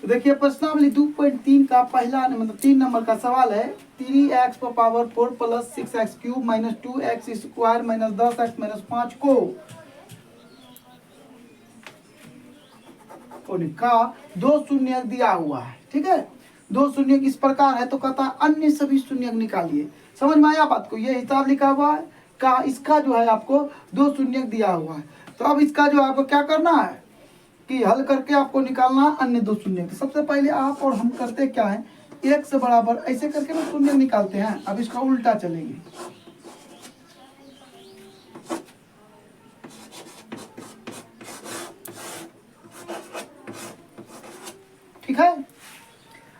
तो देखिए प्रश्नावली 2.3 का पहला मतलब 3 नंबर का सवाल है 3x पर power 4 plus 6x cube minus 2x square minus 10x minus 5 का दो शून्यक दिया हुआ है। ठीक है, दो शून्यक इस प्रकार है, तो कहता है अन्य सभी शून्यक निकालिए। समझ में आया बात को? ये हिसाब लिखा हुआ है का इसका जो है आपको दो शून्यक दिया हुआ है। तो अब इसका जो आपको क्या करना है कि हल करके आपको निकालना अन्य दो शून्यक। सबसे पहले आप और हम करते क्या है, एक से बराबर ऐसे करके ना शून्य निकालते हैं। अब इसका उल्टा चलेंगे। ठीक है,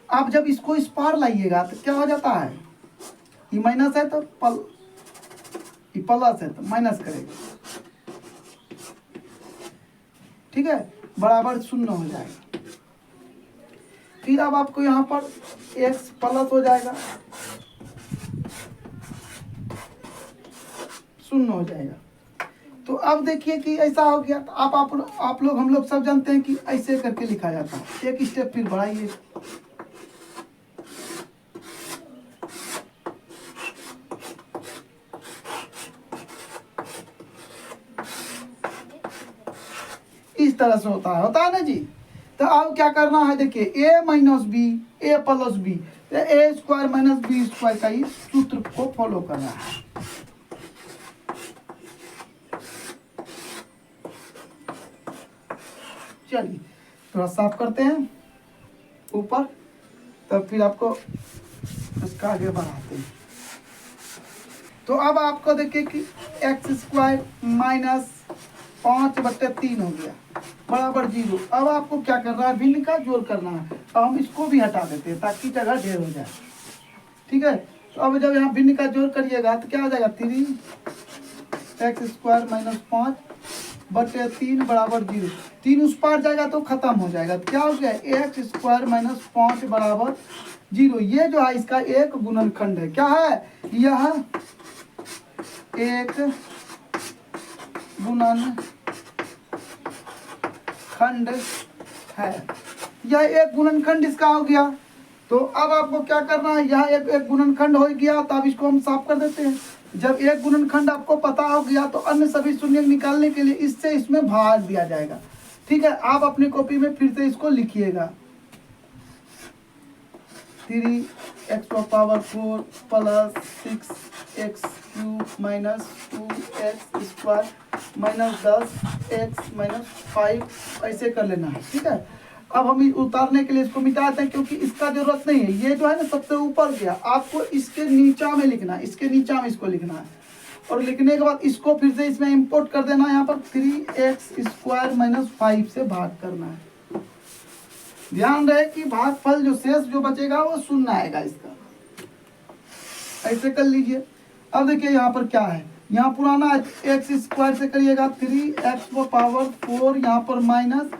आप जब इसको इस पार लाइएगा तो क्या हो जाता है, ये माइनस है तो ये प्लस है तो माइनस करेगा। ठीक है, बराबर शून्य हो जाएगा। फिर अब आपको यहाँ पर x प्लस हो जाएगा, शून्य हो जाएगा। तो अब देखिए कि ऐसा हो गया। तो आप लोग हम लोग सब जानते हैं कि ऐसे करके लिखा जाता है। एक स्टेप फिर बढ़ाइए, इस तरह से होता है ना जी। तो अब क्या करना है, देखिए a minus b a plus b, a square minus b square का ही सूत्र को फॉलो करना है। चलिए थोड़ा साफ करते हैं ऊपर, तब फिर आपको इसका आगे बढ़ाते हैं। तो अब आपको देखिए कि एक्स स्क्वायर माइनस 5/3 हो गया बराबर 0। अब आपको क्या करना है, भिन्न का जोड़ करना है। तो हम इसको भी हटा देते हैं ताकि जगह ढेर हो जाए। ठीक है, तो अब जब यहाँ भिन्न का जोड़ करिएगा तो क्या हो जाएगा, 3x स्क्वायर माइनस 5/3 बराबर 0। 3 उस पार जाएगा तो खत्म हो जाएगा। तो क्या हो गया, एक्स स्क्वायर माइनस 5 बराबर 0। ये जो है इसका एक गुणनखंड है। क्या है, यह एक गुणनखंड है। यह एक गुणनखंड इसका हो गया। तो अब आपको क्या करना है, यह एक गुणनखंड हो गया। तो अब इसको हम साफ कर देते हैं। जब एक गुणनखंड आपको पता हो गया तो अन्य सभी शून्य निकालने के लिए इससे इसमें भाग दिया जाएगा। ठीक है, आप अपनी कॉपी में फिर से इसको लिखिएगा, 3x power 4 plus 6x cube minus 2x square minus 10x minus 5 ऐसे कर लेना है। ठीक है, अब हम उतारने के लिए इसको मिटाते हैं क्योंकि इसका जरूरत नहीं है। ये जो है ना सबसे ऊपर गया, आपको इसके नीचा में लिखना है, इसके नीचा में इसको लिखना है। और लिखने के बाद इसको फिर से इसमें इंपोर्ट कर देना है। यहाँ पर 3x स्क्वायर माइनस 5 से भाग करना है। ध्यान रहे कि भागफल जो शेष जो बचेगा वो शून्य आएगा इसका। ऐसे कर लीजिए। अब देखिए यहाँ पर क्या है, यहाँ पुराना x स्क्वायर से करिएगा 3x पावर 4, यहाँ पर माइनस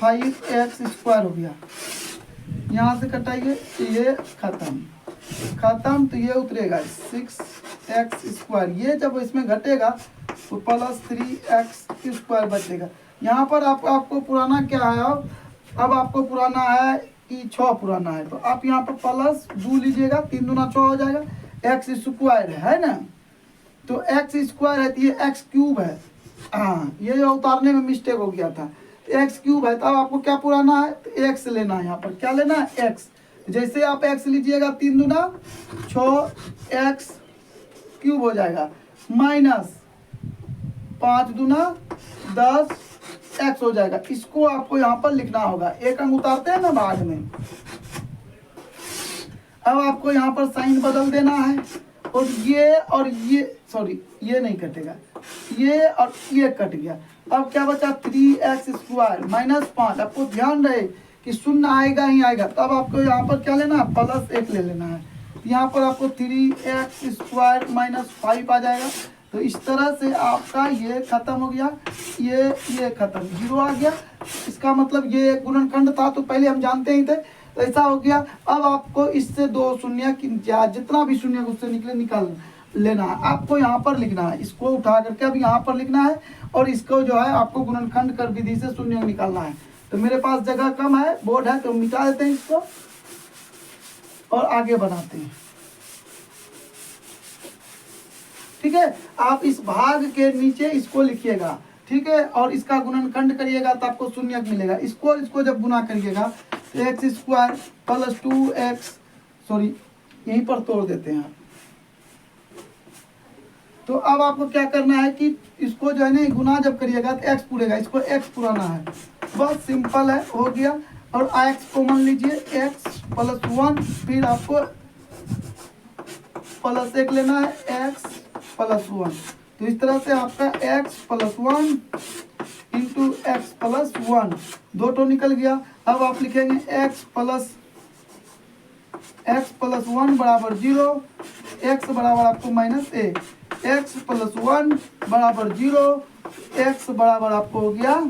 5x स्क्वायर हो गया। यहाँ से कटाइए, ये खत्म तो ये उतरेगा 6x स्क्वायर। ये जब इसमें घटेगा तो प्लस 3x स्क्वायर बचेगा। यहाँ पर आपको पुराना क्या है, अब आपको पुराना है कि 6 पुराना है, तो आप यहाँ पर प्लस 2 लीजिएगा, 3 दूना 6 हो जाएगा। x स्क्वायर है ना, तो x स्क्वायर है तो ये x क्यूब है। हाँ, ये उतारने में मिस्टेक हो गया था, x क्यूब है। तो अब आपको क्या पुराना है, तो x लेना है। यहाँ पर क्या लेना है, x। जैसे आप x लीजिएगा, 3 दूना 6x क्यूब हो जाएगा, माइनस 5 दूना 10x हो जाएगा। इसको आपको यहाँ पर लिखना होगा, एक अंक उतारते हैं ना बाद में। अब आपको यहाँ पर साइन बदल देना है, और ये सॉरी ये नहीं कटेगा, ये और ये कट गया। अब क्या बचा, 3x स्क्वायर माइनस 5। आपको ध्यान रहे कि शून्य आएगा ही आएगा। तब आपको यहाँ पर क्या लेना है, प्लस 1 ले लेना है। यहाँ पर आपको 3x स्क्वायर माइनस 5 आ जाएगा। तो इस तरह से आपका ये खत्म हो गया, ये खत्म, 0 आ गया। इसका मतलब ये एक गुणनखंड था, तो पहले हम जानते ही थे, तो ऐसा हो गया। अब आपको इससे दो शून्य जितना भी शून्य उससे निकाल लेना है। आपको यहाँ पर लिखना है, इसको उठा करके अब यहाँ पर लिखना है, और इसको जो है आपको गुणनखंड कर विधि से शून्य निकालना है। तो तो मेरे पास जगह कम है, बोर्ड है, तो मिटा देते हैं इसको और आगे बनाते हैं। ठीक है, आप इस भाग के नीचे इसको लिखिएगा, ठीक है, और इसका गुणनखंड करिएगा तो आपको शून्यक मिलेगा। इसको जब गुना करिएगा तो x square plus 2x, sorry यहीं पर तोड़ देते हैं। तो अब आपको क्या करना है कि इसको जो है ना गुना जब करिएगा तो x पूरेगा, इसको x पुराना है, बस सिंपल है, हो गया। और x को मान लीजिए x प्लस 1, फिर आपको प्लस 1 लेना है, x प्लस 1। तो इस तरह से आपका x plus 1 into x plus 1, दो तो निकल गया। अब आप लिखेंगे x प्लस 1 बराबर 0, x बराबर आपको माइनस a, x प्लस 1 बराबर 0, x बराबर आपको हो गया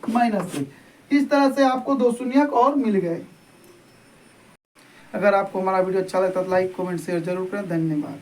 माइनस a। इस तरह से आपको दो शून्यक और मिल गए। अगर आपको हमारा वीडियो अच्छा लगता है तो लाइक कमेंट शेयर जरूर करें। धन्यवाद।